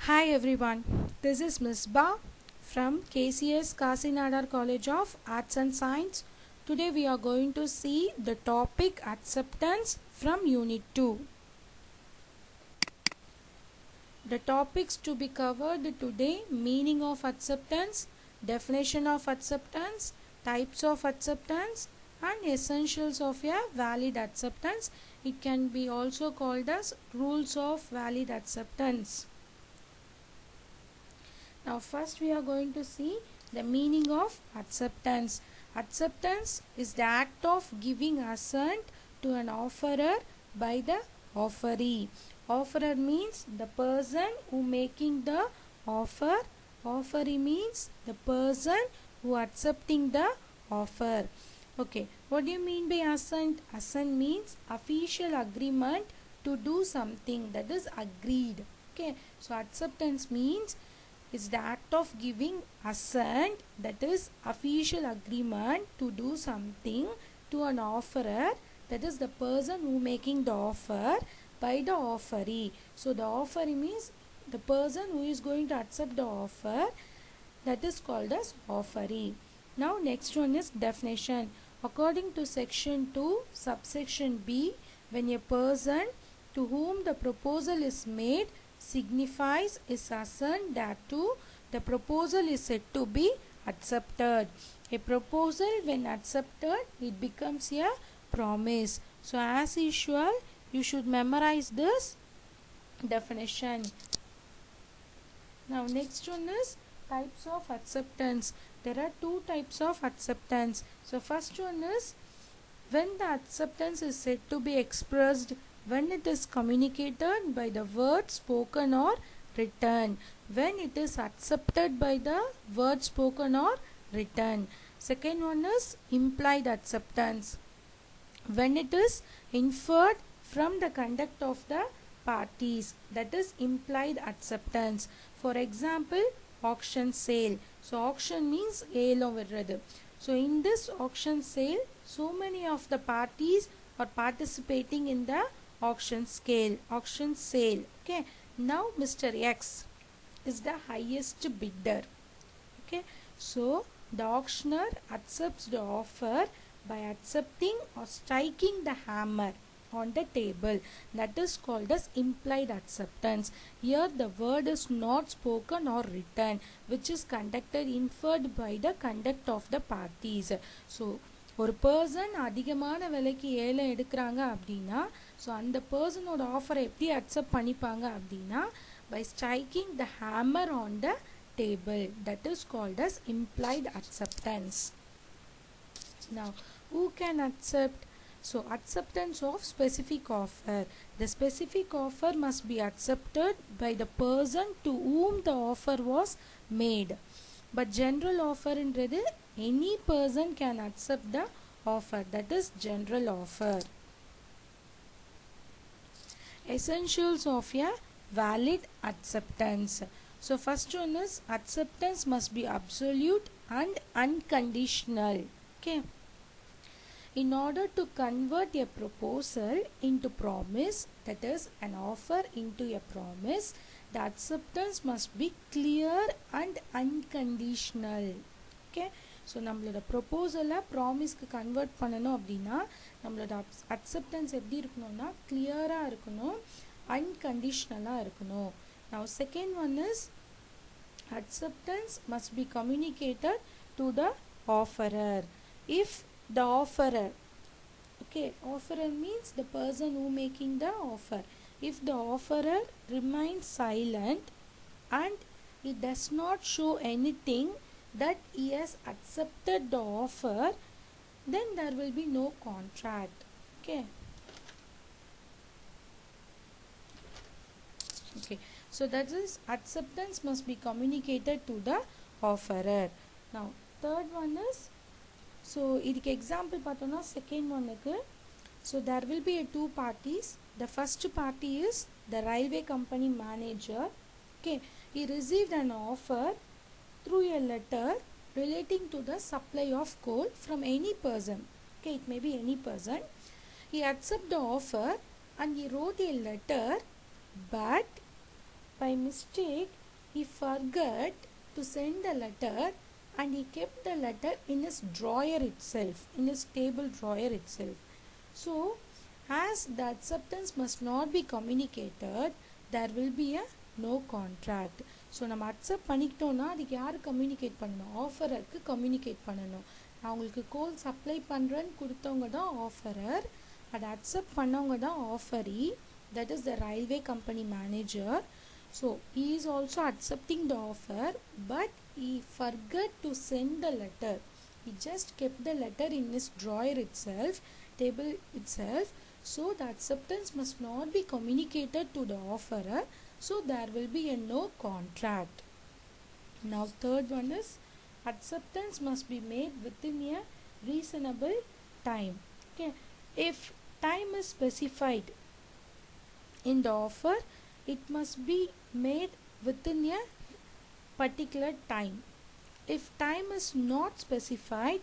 Hi everyone, this is Miss Ba from KCS Kasinadar College of Arts and Science. Today we are going to see the topic acceptance from Unit 2. The topics to be covered today: meaning of acceptance, definition of acceptance, types of acceptance, and essentials of a valid acceptance. It can be also called as rules of valid acceptance. Now first we are going to see the meaning of acceptance. Acceptance is the act of giving assent to an offerer by the offeree. Offerer means the person who making the offer. Offeree means the person who accepting the offer. Okay, what do you mean by assent? Assent means official agreement to do something, that is agreed. Okay, so acceptance means it's the act of giving assent, that is official agreement to do something to an offerer, that is the person who making the offer, by the offeree. So the offeree means the person who is going to accept the offer, that is called as offeree. Now next one is definition. According to section 2 subsection B, when a person to whom the proposal is made signifies his assent thereto, the proposal is said to be accepted. A proposal when accepted, it becomes a promise. So as usual, you should memorize this definition. Now next one is types of acceptance. There are two types of acceptance. So first one is when the acceptance is said to be expressed when it is communicated by the word spoken or written. When it is accepted by the word spoken or written. Second one is implied acceptance. When it is inferred from the conduct of the parties, that is implied acceptance. For example, auction sale. So auction means ஏலம் விடுறது. So in this auction sale, so many of the parties are participating in the auction sale. Okay, now Mr. X is the highest bidder. Okay, so the auctioneer accepts the offer by accepting or striking the hammer on the table. That is called as implied acceptance. Here the word is not spoken or written, which is conducted inferred by the conduct of the parties. So ஒரு person அதிகமான விலைக்கு ஏலம் எடுக்கிறாங்க அப்படின்னா, so அந்த பர்சனோட ஆஃபரை எப்படி accept பண்ணிப்பாங்க அப்படின்னா, by striking the hammer on the table. That is called as implied acceptance. Now who can accept? So acceptance of specific offer. The specific offer must be accepted by the person to whom the offer was made. But general offer என்றது any person can accept the offer, that is general offer. Essentials of a valid acceptance. So first one is acceptance must be absolute and unconditional. Okay, in order to convert a proposal into promise, that is an offer into a promise, the acceptance must be clear and unconditional. Okay, so நம்மளோட ப்ரொப்போசலை ப்ராமிஸ்க்கு convert பண்ணணும் அப்படின்னா நம்மளோட acceptance எப்படி இருக்கணும்னா கிளியராக இருக்கணும், அன்கண்டிஷ்னலாக இருக்கணும். Now second one is acceptance must be communicated to the offerer. If the offerer, okay, offerer means the person who making the offer. If the offerer remains silent and he does not show anything that he has accepted the offer, then there will be no contract. Okay. Okay, so that is acceptance must be communicated to the offerer. Now third one is, so இதுக்கு example பார்த்தோம்னா second one க்கு, so there will be two parties. The first party is the railway company manager. Okay, he received an offer through a letter relating to the supply of coal from any person. Okay, it may be any person. He accepted the offer and he wrote a letter, but by mistake he forgot to send the letter and he kept the letter in his drawer itself, in his table drawer itself. So as the acceptance must not be communicated, there will be a no contract. So நம்ம accept பண்ணிக்கிட்டோன்னா அதுக்கு யார் communicate பண்ணணும்? ஆஃபரருக்கு communicate பண்ணணும். நான் உங்களுக்கு கோல் supply பண்ணுறேன்னு கொடுத்தவங்க தான் ஆஃபரர், அதை அக்செப்ட் பண்ணவங்க தான் offeror, that is the railway company manager. So he is also accepting the offer, but he forgot to send the letter. He just kept the letter in his drawer itself, table itself. So the acceptance must not be communicated to the offerer, so there will be a no contract. Now third one is acceptance must be made within a reasonable time. Okay, if time is specified in the offer, it must be made within a particular time. If time is not specified,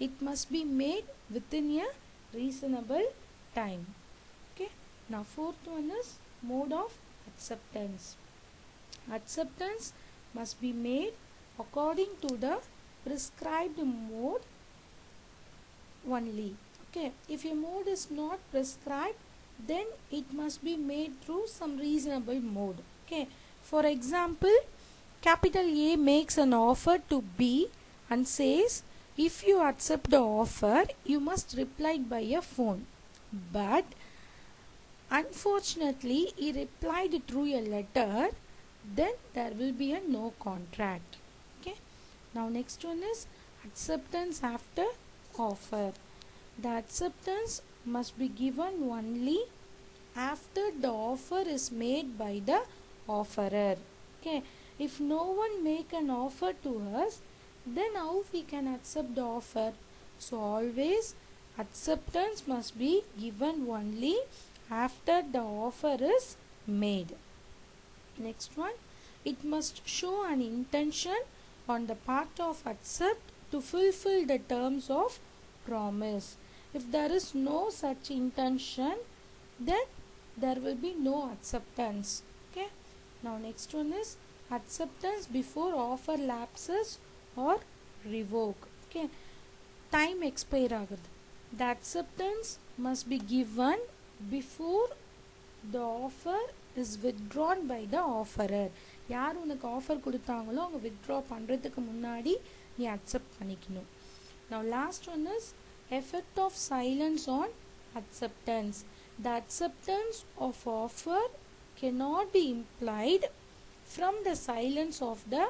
it must be made within a reasonable time. Okay, now fourth one is mode of acceptance. Acceptance must be made according to the prescribed mode only. Okay, if a mode is not prescribed, then it must be made through some reasonable mode. Okay, for example, capital A makes an offer to B and says, if you accept the offer, you must reply by a phone. But unfortunately, he replied through a letter, then there will be a no contract. Okay, now next one is acceptance after offer. The acceptance must be given only after the offer is made by the offerer. Okay, if no one make an offer to us, then how we can accept the offer? So always acceptance must be given only after the offer is made. Next one, it must show an intention on the part of accept to fulfill the terms of promise. If there is no such intention, then there will be no acceptance. Okay, now next one is acceptance before offer lapses or revoke. Okay, time expire agudhu. The acceptance must be given before the offer is withdrawn by the offerer. யார் உனக்கு offer கொடுத்தாங்களோ அவங்க withdraw பண்ணுறதுக்கு முன்னாடி நீ accept பண்ணிக்கணும். Now last one is effect of silence on acceptance. The acceptance of offer cannot be implied from the silence of the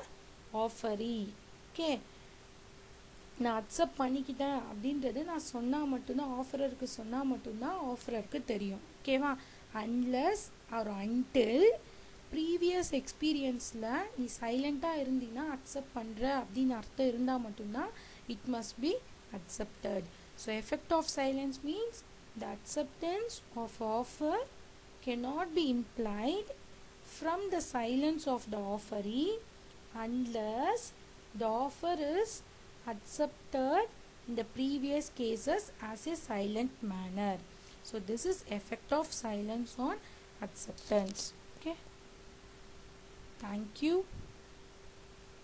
offeree. Okay, நான் accept பண்ணிக்கிட்டேன் அப்படின்றது நான் சொன்னால் மட்டும்தான், ஆஃபரருக்கு சொன்னால் மட்டும்தான் ஆஃபரருக்கு தெரியும். ஓகேவா? அன்லெஸ் ஆர் அன்டில் ப்ரீவியஸ் எக்ஸ்பீரியன்ஸில் நீ சைலண்ட்டாக இருந்தீங்கன்னா அக்செப்ட் பண்ணுற அப்படின்னு அர்த்தம் இருந்தால் மட்டும்தான் it must be accepted. So effect of silence means the acceptance of offer cannot be implied from the silence of the offeree unless the offer is accepted in the previous cases as a silent manner. So this is effect of silence on acceptance. Okay, thank you.